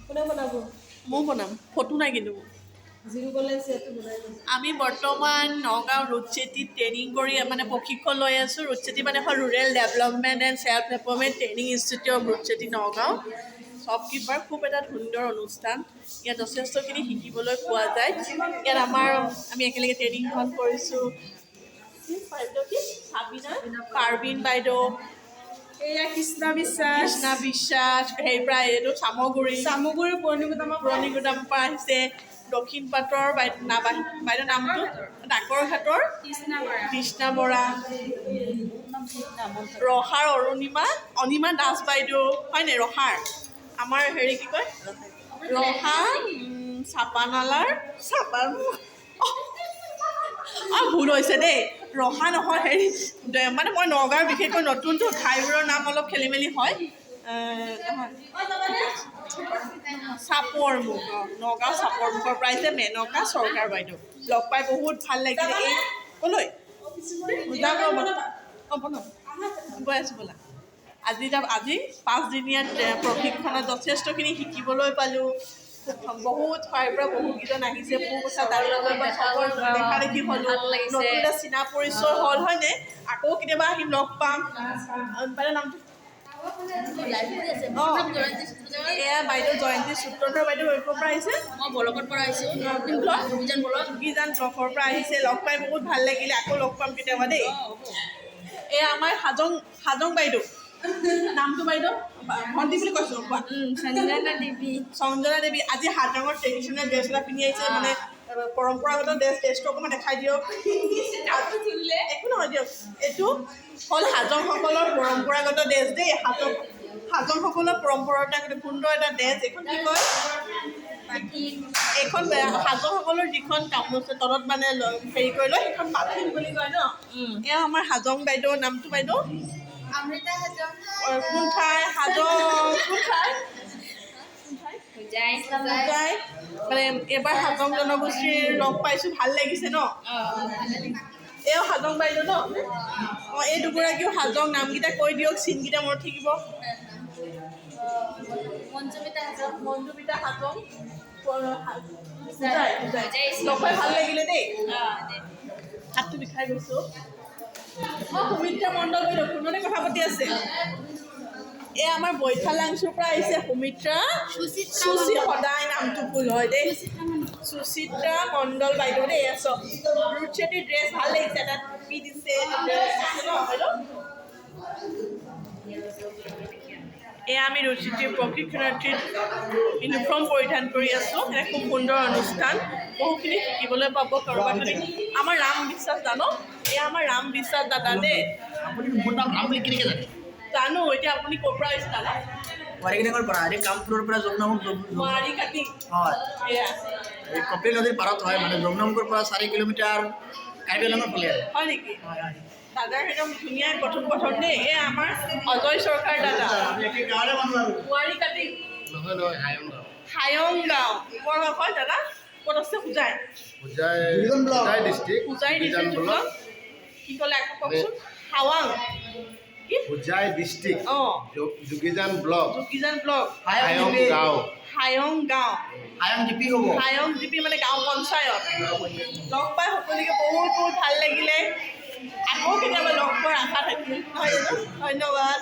কোনে বনাব? মই বনাম, ফটো নাই কিন্তু। আমি বৰ্তমান নগাঁও ৰুটচেটিত ট্ৰেইনিং কৰি মানে প্ৰশিক্ষণ লৈ আছোঁ। ৰুটচেটি মানে হ'ল rural development and self empowerment training institute of RUDSETI Nagaon. Shopkeeper খুব এটা সুন্দৰ অনুষ্ঠান। ইয়াত যথেষ্টখিনি শিকিবলৈ পোৱা যায়। ইয়াত আমি একেলগে ট্ৰেইনিং গ্ৰহণ কৰিছোঁ। পাৰ্বিন বাইদেউ, এয়া কৃষ্ণা বিশ্বাস, কৃষ্ণা বিশ্বাস, হেৰি পৰা এইটো চামগুৰি পুৰণিগুদামৰ পৰা আহিছে। দক্ষিণ পাটৰ বাইদেউ নামটো ডাকৰ ঘাটৰ কৃষ্ণা বৰা, ৰহাৰ অনিমা দাস বাইদেউ হয়নে? ৰহাৰ আমাৰ হেৰি কি কয় ৰহা চাপানালাৰ ভুল হৈছে দেই, ৰহা নহয় হেৰি মানে মই নগাঁৱৰ বিশেষকৈ নতুনটো ঠাইবোৰৰ নাম অলপ খেলি মেলি হয়। চাপৰমুখ, নগাঁও চাপৰমুখৰ পৰা আহিছে মেনকা চৰকাৰ বাইদেউ। লগ পাই বহুত ভাল লাগিলে। এই ক'লৈ গৈ আছোঁ ব'লা। আজি 5 দিনীয়া প্ৰশিক্ষণত যথেষ্টখিনি শিকিবলৈ পালোঁ। বহুত ঠাইৰ পৰা বহুকেইজন আহিছে। মোৰ কথা দেখা দেখি হ'লোঁ, নতুন এটা চিনা পৰিচয় হ'ল হয়নে? আকৌ কেতিয়াবা আহিম, লগ পাম। বাইদেউ নামটো এয়া বাইদেউ জয়ন্তী সূত্ৰধৰ বাইদেউ ক'ৰ পৰা আহিছে? মই বলকত পৰা আহিছোঁ। যোগীজান ব্লকৰ পৰা আহিছে। লগ পাই বহুত ভাল লাগিলে। আকৌ লগ পাম কেতিয়াবা দেই। এয়া আমাৰ হাজং বাইদেউ, নামটো বাইদেউ ভণ্টি বুলি কৈছোঁ। সঞ্জনা দেৱী আজি হাজঙৰ ট্ৰেডিশ্যনেল ড্ৰেছ এটা পিন্ধি আহিছে, মানে পৰম্পৰাগত ড্ৰেছটো অকণমান দেখাই দিয়ক। একো নহয় দিয়ক। এইটো হ'ল হাজংসকলৰ পৰম্পৰাগত ড্ৰেছ দেই। হাজংসকলৰ পৰম্পৰাগত সুন্দৰ এটা ড্ৰেছ। এইখন কি কয়? এইখন হাজংসকলৰ যিখন গামোচা তলত মানে হেৰি কৰি লয় সেইখন পাঠিন বুলি কয় ন। এয়া আমাৰ হাজং বাইদেউ, নামটো বাইদেউ অমৃতা হাজং। কোন ঠাই? হাজং কোন ঠাই? মানে এইবাৰ হাজং জনগোষ্ঠীৰ লগ পাইছোঁ, ভাল লাগিছে ন। এয়াও হাজং বাইদেউ ন। এই দুগৰাকীও হাজং। নামকেইটা কৈ দিয়ক, চিনকেইটা মনত থাকিব। মঞ্জুপিতা হাজং। লগ পাই ভাল লাগিলে দেই। হাতটো বিষাই গৈছোঁ। মই সুমিত্ৰা মণ্ডল বাইদেউ, ফোনতে কথা পাতি আছে। এই আমাৰ বৈঠালাংচুৰ পৰা আহিছে সুমিত্ৰা সদায় নামটো ভুল হয় দেই। সুচিত্ৰা মণ্ডল বাইদেউ দেই। চব ৰুটচেটিৰ ড্ৰেছ ভাল লাগিছে। এটা টুপি দিছে। এয়া আমি ৰুটচেটিৰ প্ৰশিক্ষণাৰ্থীৰ ইউনিফৰ্ম পৰিধান কৰি আছোঁ। এটা খুব সুন্দৰ অনুষ্ঠান, বহুখিনি শিকিবলৈ পাব। কাৰোবাক যদি আমাৰ ৰাম বিশ্বাস জানো, এয়া আমাৰ ৰাম বিশ্বাস দাদা দেই। জানো। এতিয়া আপুনি ক'ৰ পৰা আহিছে দাদা? কামপুৰৰ পৰা মাৰি কাটি কপিল নদীৰ পাৰত হয়, মানে যমুনামুখৰ পৰা 4 কিলোমিটাৰ কাৰ্বি আংলঙৰ ফালে হয় নেকি? দাদাৰ একদম ধুনীয়া কথোপকথন দেই। এই আমাৰ অজয় চৰকাৰ দাদা। কুঁৱাৰী কাটি হায়ং গাঁও কৰ হয় দাদা? ক'ত আছে? হোজাই ডিষ্ট্ৰিক্ট। কি ক'লে আকৌ কওকচোন? হাৱাং হোজাই ডিষ্ট্ৰিক্ট, যোগীজান ব্লক, হায়ং গাঁও হায়ং জিপি মানে গাঁও পঞ্চায়ত। লগ পাই সকলোকে বহুত ভাল লাগিলে। আকৌ কেতিয়াবা লগ পোৱাৰ আশা থাকিল। ধন্যবাদ।